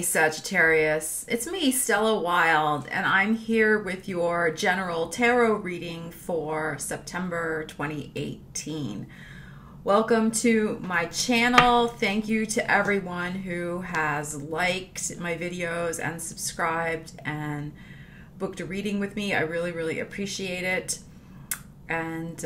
Sagittarius. It's me, Stella Wild, and I'm here with your general tarot reading for September 2018. Welcome to my channel. Thank you to everyone who has liked my videos and subscribed and booked a reading with me. I really appreciate it. And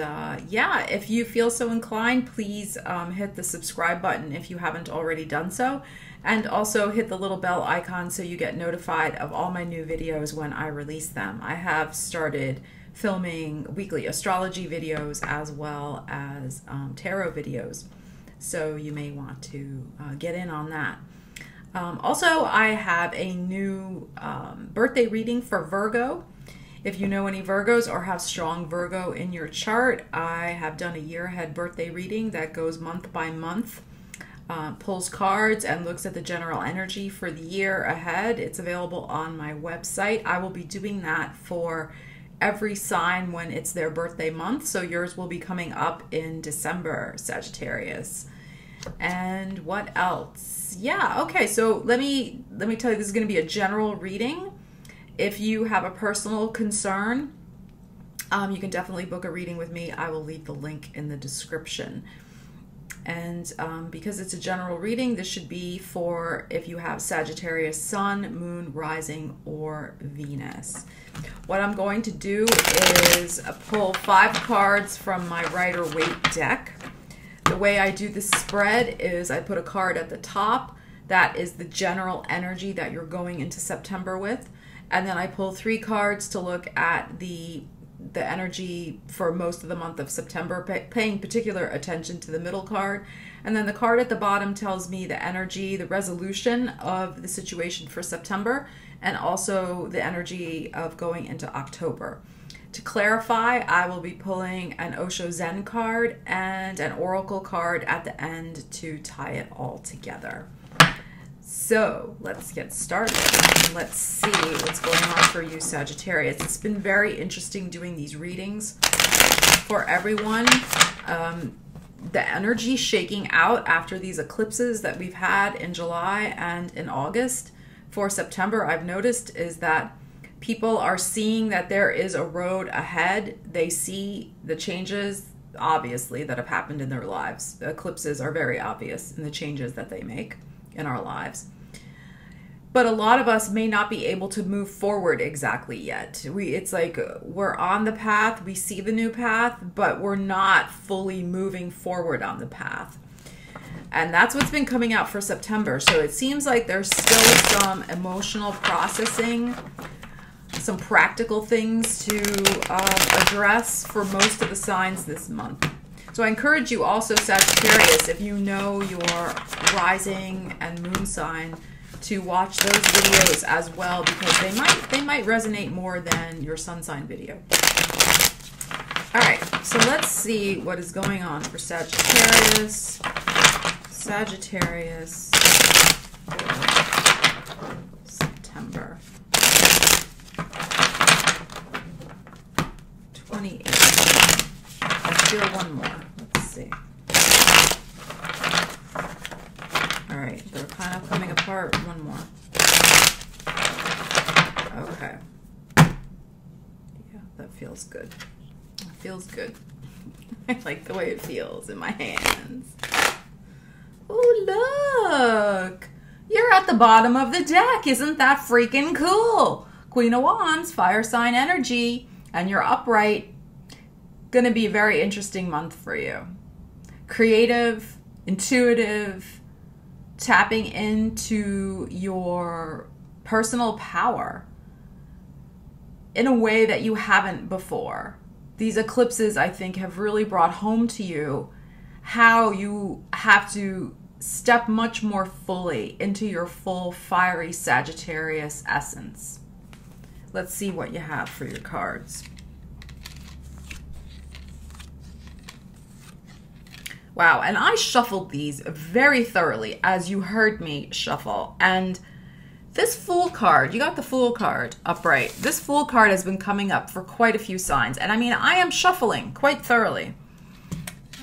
yeah, if you feel so inclined, please hit the subscribe button if you haven't already done so. And also hit the little bell icon so you get notified of all my new videos when I release them. I have started filming weekly astrology videos as well as tarot videos. So you may want to get in on that. Also, I have a new birthday reading for Virgo. If you know any Virgos or have strong Virgo in your chart, I have done a year ahead birthday reading that goes month by month, pulls cards and looks at the general energy for the year ahead. It's available on my website. I will be doing that for every sign when it's their birthday month. So yours will be coming up in December, Sagittarius. And what else? Yeah, okay, so let me tell you, this is going to be a general reading. If you have a personal concern, you can definitely book a reading with me. I will leave the link in the description. And because it's a general reading, this should be for if you have Sagittarius Sun, Moon, Rising, or Venus. What I'm going to do is pull 5 cards from my Rider-Waite deck. The way I do this spread is I put a card at the top. That is the general energy that you're going into September with. And then I pull 3 cards to look at the energy for most of the month of September, paying particular attention to the middle card. And then the card at the bottom tells me the energy, the resolution of the situation for September, and also the energy of going into October. To clarify, I will be pulling an Osho Zen card and an Oracle card at the end to tie it all together. So let's get started. Let's see what's going on for you, Sagittarius. It's been very interesting doing these readings for everyone. The energy shaking out after these eclipses that we've had in July and in August for September, I've noticed, is that people are seeing that there is a road ahead. They see the changes, obviously, that have happened in their lives. The eclipses are very obvious in the changes that they make in our lives. But a lot of us may not be able to move forward exactly yet. It's like we're on the path, we see the new path, but we're not fully moving forward on the path. And that's what's been coming out for September. So it seems like there's still some emotional processing, some practical things to address for most of the signs this month. So I encourage you also, Sagittarius, if you know your rising and moon sign, to watch those videos as well, because they might resonate more than your sun sign video. All right, so let's see what is going on for Sagittarius. Sagittarius for September 2018. Let's do one more. Let's see. All right, they're kind of coming apart. One more. Okay. Yeah, that feels good. It feels good. I like the way it feels in my hands. Oh, look. You're at the bottom of the deck. Isn't that freaking cool? Queen of Wands, fire sign energy, and you're upright. Going to be a very interesting month for you. Creative, intuitive, tapping into your personal power in a way that you haven't before. These eclipses, I think, have really brought home to you how you have to step much more fully into your full fiery Sagittarius essence. Let's see what you have for your cards. Wow, and I shuffled these very thoroughly, as you heard me shuffle. And this Fool card, you got the Fool card upright. This Fool card has been coming up for quite a few signs. And I mean, I am shuffling quite thoroughly.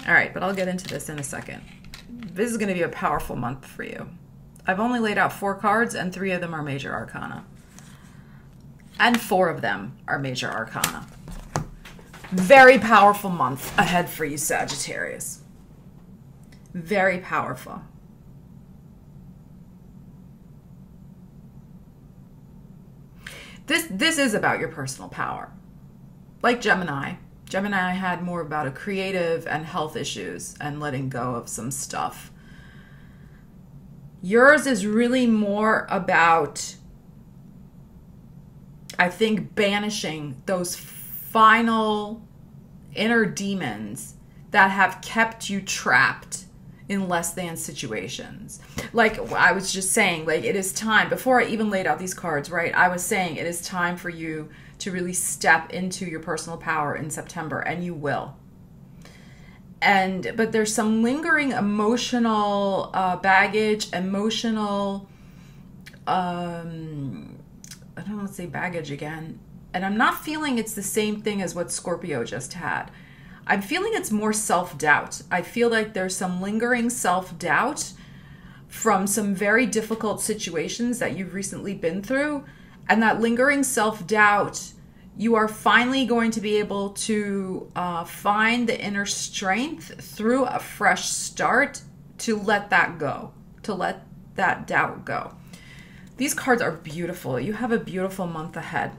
All right, but I'll get into this in a second. This is going to be a powerful month for you. I've only laid out 4 cards, and 3 of them are major arcana. And 4 of them are major arcana. Very powerful month ahead for you, Sagittarius. Very powerful. This is about your personal power. Like Gemini. Gemini had more about a creative and health issues and letting go of some stuff. Yours is really more about, I think, banishing those final inner demons that have kept you trapped in less than situations. Like I was just saying, like it is time, before I even laid out these cards, right? I was saying it is time for you to really step into your personal power in September, and you will. But there's some lingering emotional baggage, emotional, I don't want to say baggage again. And I'm not feeling it's the same thing as what Scorpio just had. I'm feeling it's more self-doubt. I feel like there's some lingering self-doubt from some very difficult situations that you've recently been through. And that lingering self-doubt, you are finally going to be able to find the inner strength through a fresh start to let that go, to let that doubt go. These cards are beautiful. You have a beautiful month ahead.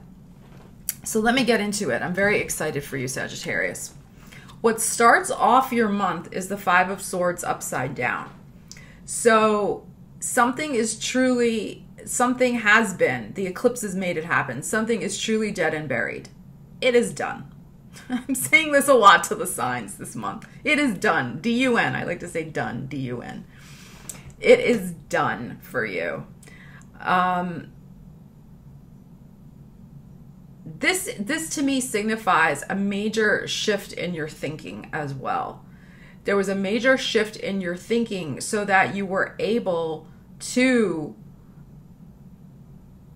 So let me get into it. I'm very excited for you, Sagittarius. What starts off your month is the 5 of Swords upside down. So something has been, the eclipse has made it happen. Something is truly dead and buried. It is done. I'm saying this a lot to the signs this month. It is done. D-U-N. I like to say done. D-U-N. It is done for you. This to me signifies a major shift in your thinking as well. There was a major shift in your thinking so that you were able to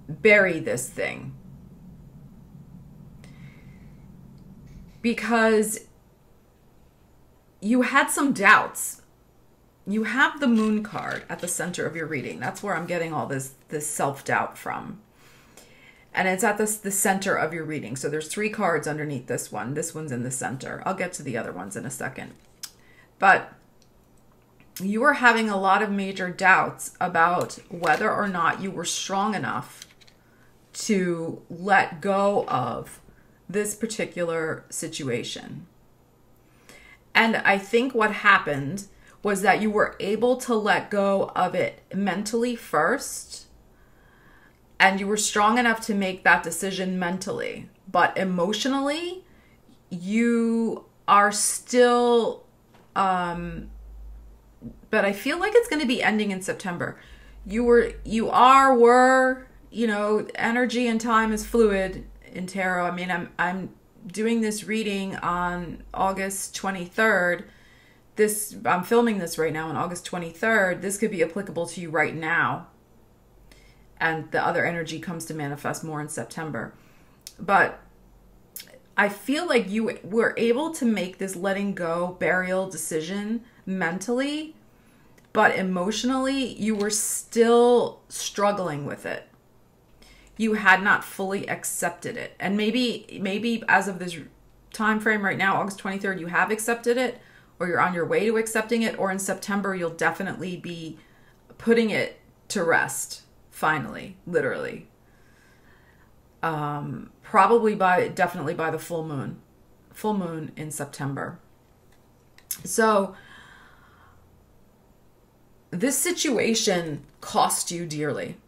bury this thing. Because you had some doubts. You have the Moon card at the center of your reading. That's where I'm getting all this self-doubt from. And it's at the center of your reading. So there's 3 cards underneath this one. This one's in the center. I'll get to the other ones in a second. But you were having a lot of major doubts about whether or not you were strong enough to let go of this particular situation. And I think what happened was that you were able to let go of it mentally first. And you were strong enough to make that decision mentally. But emotionally, you are still, but I feel like it's going to be ending in September. You know, energy and time is fluid in tarot. I mean, I'm doing this reading on August 23rd. I'm filming this right now on August 23rd. This could be applicable to you right now. And the other energy comes to manifest more in September. But I feel like you were able to make this letting go, burial decision mentally, but emotionally, you were still struggling with it. You had not fully accepted it. And maybe as of this time frame right now, August 23rd, you have accepted it, or you're on your way to accepting it, or in September, you'll definitely be putting it to rest. Finally, literally. Definitely by the full moon in September. So this situation cost you dearly.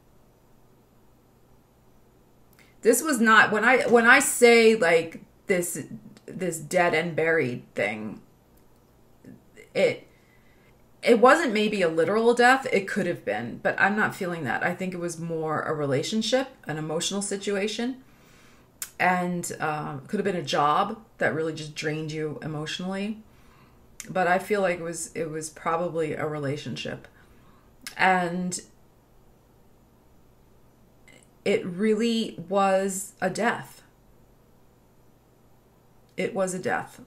This was not, when I say like this dead and buried thing, it wasn't maybe a literal death. It could have been, but I'm not feeling that. I think it was more a relationship, an emotional situation, and could have been a job that really just drained you emotionally. But I feel like it was probably a relationship, and it really was a death. It was a death,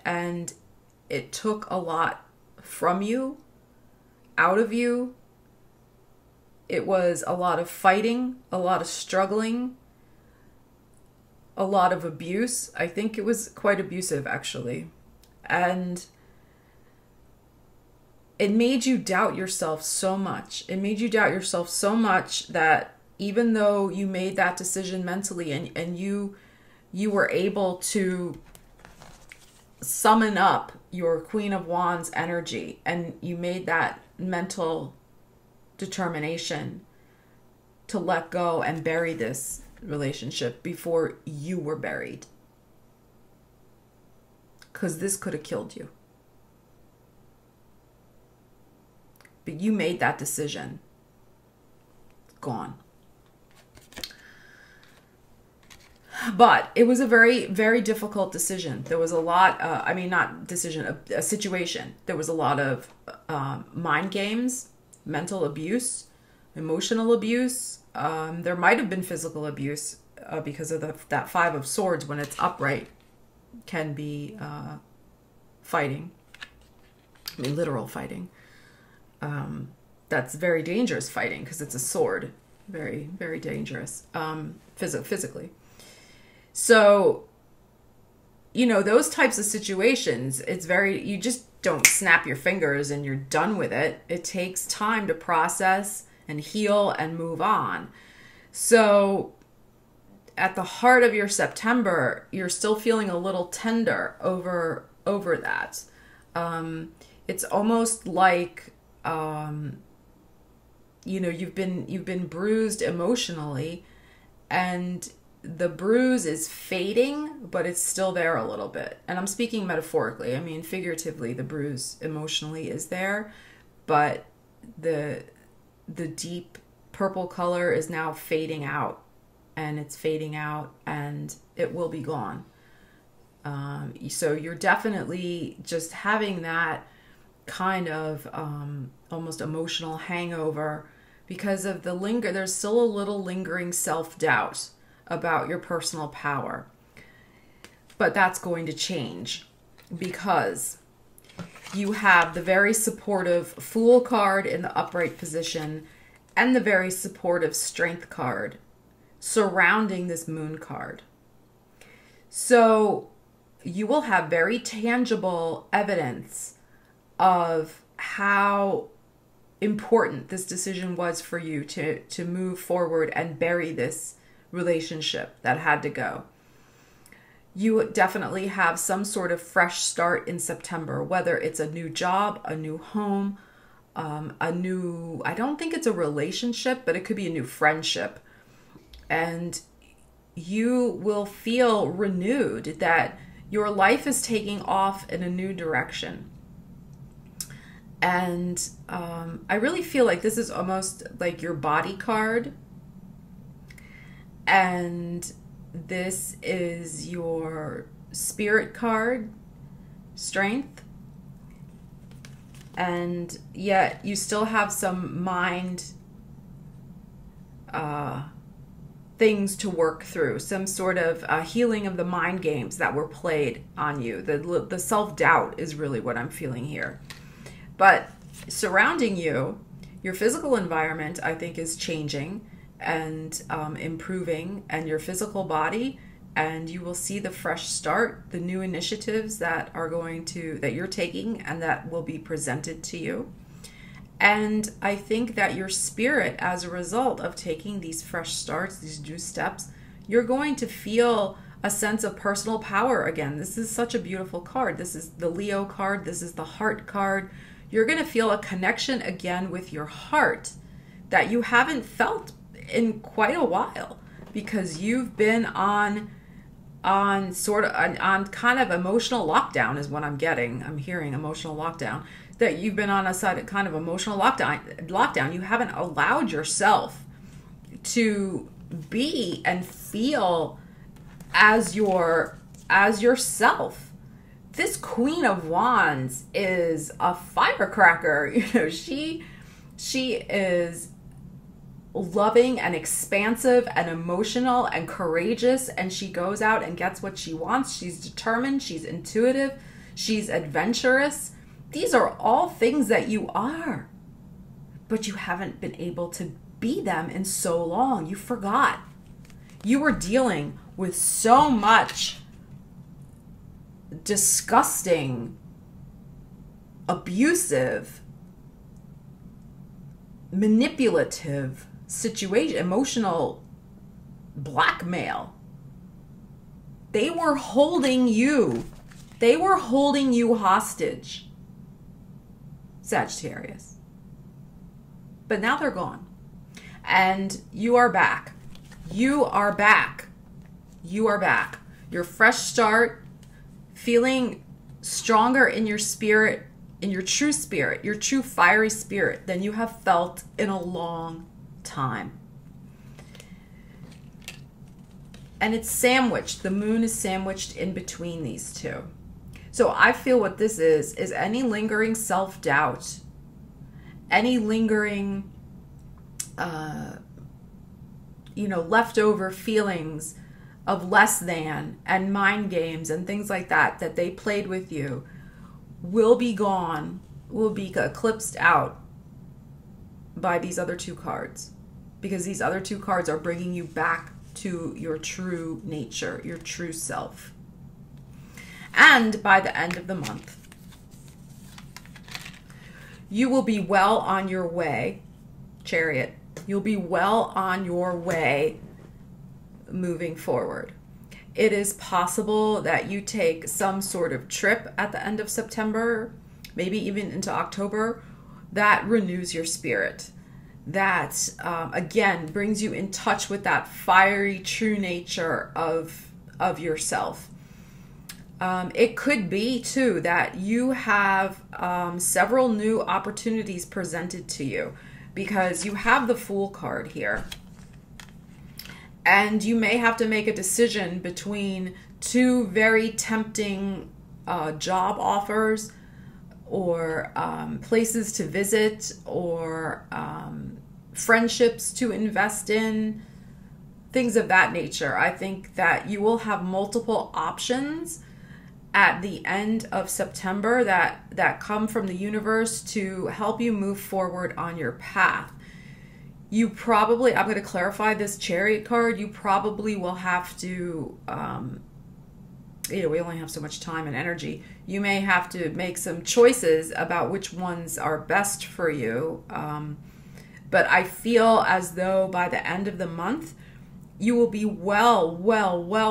and it took a lot from you, out of you, it was a lot of fighting, a lot of struggling, a lot of abuse. I think it was quite abusive, actually. And it made you doubt yourself so much. It made you doubt yourself so much that even though you made that decision mentally and you were able to summon up your Queen of Wands energy and you made that mental determination to let go and bury this relationship before you were buried. Because this could have killed you. But you made that decision. Gone. But it was a very, very difficult decision. There was a lot, a situation. There was a lot of mind games, mental abuse, emotional abuse. There might have been physical abuse because of that Five of Swords when it's upright can be fighting. I mean, literal fighting. That's very dangerous fighting because it's a sword. Very, very dangerous physically. So, those types of situations, you just don't snap your fingers and you're done with it. It takes time to process and heal and move on. So at the heart of your September, you're still feeling a little tender over that. It's almost like, you've been bruised emotionally, and the bruise is fading, but it's still there a little bit. And I'm speaking metaphorically. I mean, figuratively, the bruise emotionally is there, but the deep purple color is now fading out, and it's fading out, and it will be gone. So you're definitely just having that kind of almost emotional hangover because of there's still a little lingering self-doubt about your personal power. But that's going to change because you have the very supportive Fool card in the upright position and the very supportive Strength card surrounding this Moon card. So you will have very tangible evidence of how important this decision was for you to move forward and bury this relationship that had to go. You definitely have some sort of fresh start in September, whether it's a new job, a new home, I don't think it's a relationship, but it could be a new friendship. And you will feel renewed that your life is taking off in a new direction. And I really feel like this is almost like your body card. And this is your spirit card, Strength. And yet you still have some mind things to work through, some sort of healing of the mind games that were played on you. The self-doubt is really what I'm feeling here. But surrounding you, your physical environment, I think, is changing and improving, and your physical body, and you will see the fresh start, the new initiatives that you're taking and that will be presented to you. And I think that your spirit, as a result of taking these fresh starts, these new steps, you're going to feel a sense of personal power again. This is such a beautiful card. This is the Leo card. This is the heart card. You're going to feel a connection again with your heart that you haven't felt in quite a while, because you've been on kind of emotional lockdown is what I'm getting. I'm hearing emotional lockdown. That you've been on a kind of emotional lockdown. You haven't allowed yourself to be and feel as yourself. This Queen of Wands is a firecracker. She is loving and expansive and emotional and courageous, and she goes out and gets what she wants. She's determined, she's intuitive, she's adventurous. These are all things that you are, but you haven't been able to be them in so long. You forgot. You were dealing with so much disgusting, abusive, manipulative situation, emotional blackmail. They were holding you. They were holding you hostage, Sagittarius. But now they're gone. And you are back. You are back. You are back. Your fresh start, feeling stronger in your spirit, in your true spirit, your true fiery spirit than you have felt in a long time. And it's sandwiched. The moon is sandwiched in between these two. So I feel what this is any lingering self-doubt, any lingering, leftover feelings of less than and mind games and things like that they played with you will be gone, will be eclipsed out by these other two cards. Because these other two cards are bringing you back to your true nature, your true self. And by the end of the month, you will be well on your way, Chariot. You'll be well on your way moving forward. It is possible that you take some sort of trip at the end of September, maybe even into October, that renews your spirit. That, again, brings you in touch with that fiery, true nature of yourself. It could be, too, that you have several new opportunities presented to you because you have the Fool card here. And you may have to make a decision between two very tempting job offers or places to visit or friendships to invest in, things of that nature. I think that you will have multiple options at the end of September that come from the universe to help you move forward on your path. You probably, I'm going to clarify this Chariot card, you probably will have to, we only have so much time and energy. You may have to make some choices about which ones are best for you. But I feel as though by the end of the month, you will be well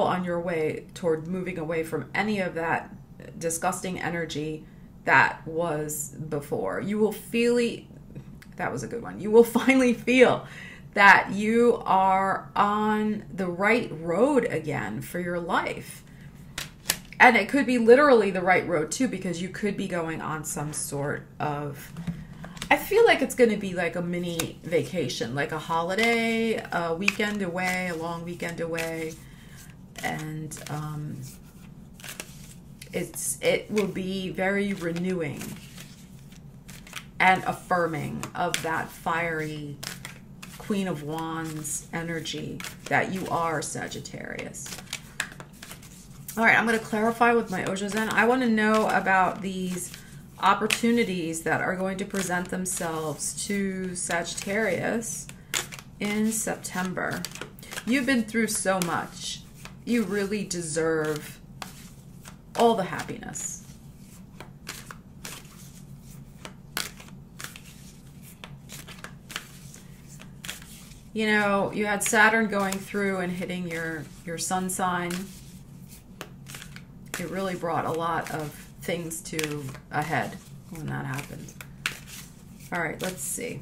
on your way toward moving away from any of that disgusting energy that was before. You will feel, that was a good one. You will finally feel that you are on the right road again for your life. And it could be literally the right road too, because you could be going on some sort of, I feel like it's going to be like a mini vacation, like a holiday, a weekend away, a long weekend away. And it will be very renewing and affirming of that fiery Queen of Wands energy that you are, Sagittarius. All right, I'm going to clarify with my Osho Zen. I want to know about these opportunities that are going to present themselves to Sagittarius in September. You've been through so much. You really deserve all the happiness. You know, you had Saturn going through and hitting your sun sign. It really brought a lot of things to a head when that happened. All right, let's see.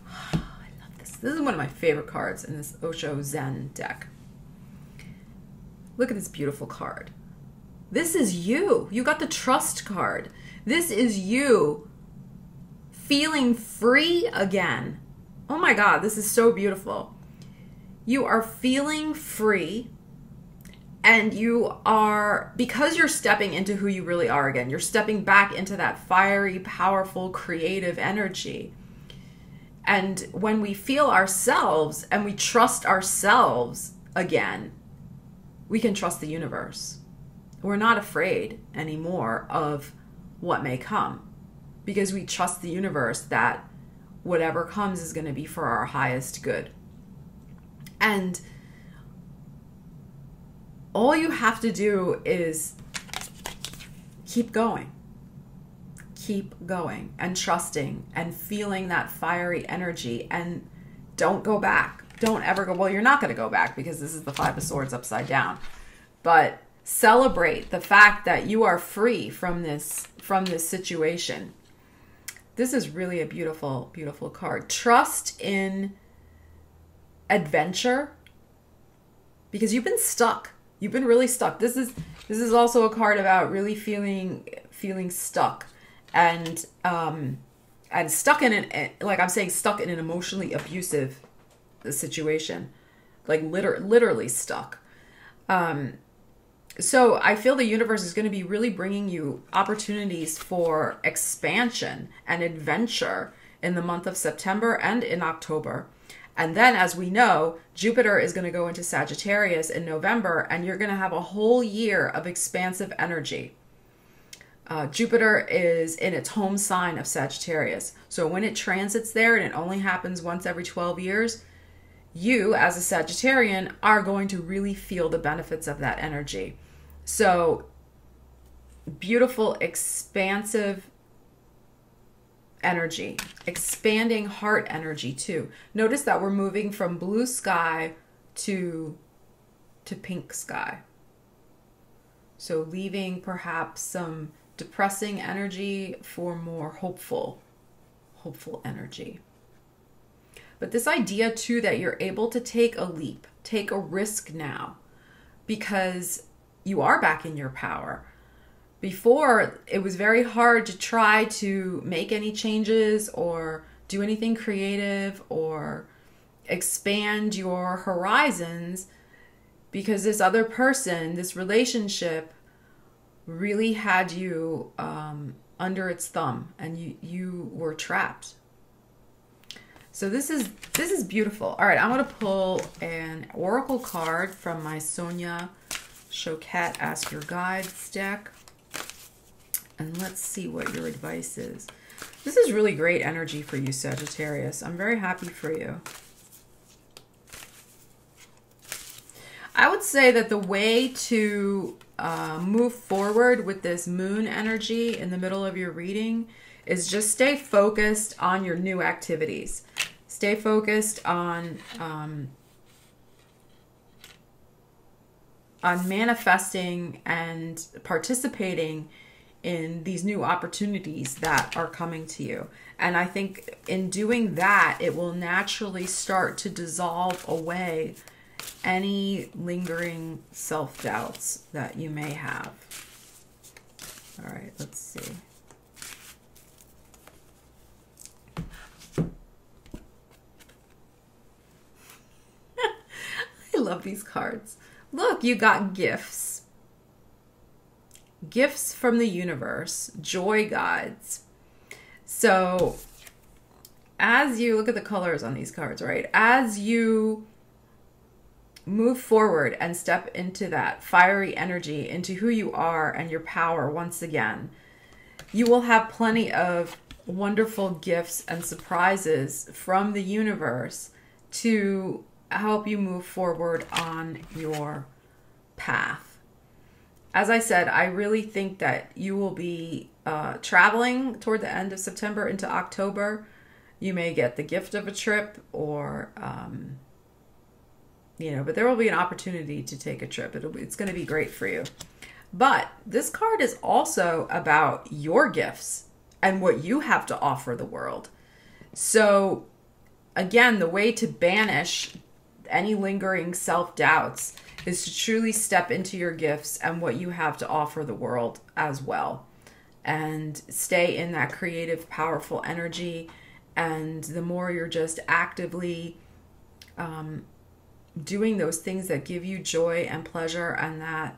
I love this. This is one of my favorite cards in this Osho Zen deck. Look at this beautiful card. This is you. You got the Trust card. This is you feeling free again. Oh my God, this is so beautiful. You are feeling free, and you are, because you're stepping into who you really are again, you're stepping back into that fiery, powerful, creative energy. And when we feel ourselves and we trust ourselves again, we can trust the universe. we're not afraid anymore of what may come, because we trust the universe that whatever comes is going to be for our highest good. And all you have to do is keep going and trusting and feeling that fiery energy, and don't go back. Don't ever go. Well, you're not going to go back because this is the Five of Swords upside down. But celebrate the fact that you are free from this situation. This is really a beautiful, beautiful card. Trust in adventure, because you've been stuck. You've been really stuck. This is also a card about really feeling stuck, and stuck in an, like I'm saying, stuck in an emotionally abusive situation, like literally stuck. So I feel the universe is going to be really bringing you opportunities for expansion and adventure in the month of September and in October. And then, as we know, Jupiter is going to go into Sagittarius in November, and you're going to have a whole year of expansive energy. Jupiter is in its home sign of Sagittarius. So when it transits there, and it only happens once every 12 years, you, as a Sagittarian, are going to really feel the benefits of that energy. So beautiful, expansive energy, expanding heart energy too. Notice that we're moving from blue sky to pink sky. So leaving perhaps some depressing energy for more hopeful energy. But this idea too that you're able to take a leap, take a risk now, because you are back in your power. Before, it was very hard to try to make any changes or do anything creative or expand your horizons, because this other person, this relationship, really had you under its thumb, and you were trapped. So this is beautiful. All right, I'm going to pull an oracle card from my Sonia Choquette Ask Your Guides deck. And let's see what your advice is. This is really great energy for you, Sagittarius. I'm very happy for you. I would say that the way to move forward with this moon energy in the middle of your reading is just stay focused on your new activities. Stay focused on manifesting and participating in these new opportunities that are coming to you. And I think in doing that, it will naturally start to dissolve away any lingering self-doubts that you may have. All right, let's see. I love these cards. Look, you got gifts. Gifts from the universe, joy guides. So as you look at the colors on these cards, right? As you move forward and step into that fiery energy, into who you are and your power once again, you will have plenty of wonderful gifts and surprises from the universe to help you move forward on your path. As I said, I really think that you will be traveling toward the end of September into October. You may get the gift of a trip, or but there will be an opportunity to take a trip. It's going to be great for you. But this card is also about your gifts and what you have to offer the world. So again, the way to banish any lingering self-doubts is to truly step into your gifts and what you have to offer the world as well. And stay in that creative, powerful energy. And the more you're just actively doing those things that give you joy and pleasure and that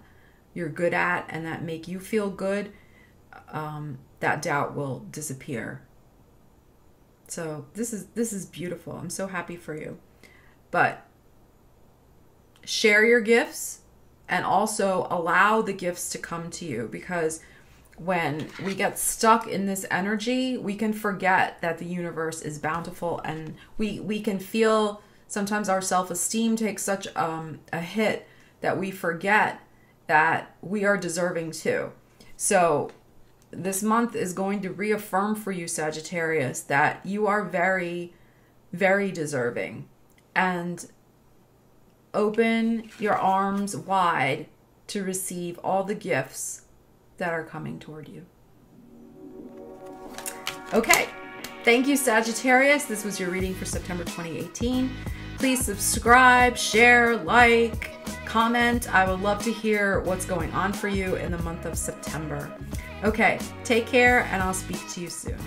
you're good at and that make you feel good, that doubt will disappear. So this is beautiful. I'm so happy for you. But share your gifts and also allow the gifts to come to you, because when we get stuck in this energy, we can forget that the universe is bountiful, and we can feel sometimes our self-esteem takes such a hit that we forget that we are deserving too. So this month is going to reaffirm for you, Sagittarius, that you are very, very deserving. And open your arms wide to receive all the gifts that are coming toward you. Okay, thank you, Sagittarius. This was your reading for September 2018. Please subscribe, share, like, comment. I would love to hear what's going on for you in the month of September. Okay, take care, and I'll speak to you soon.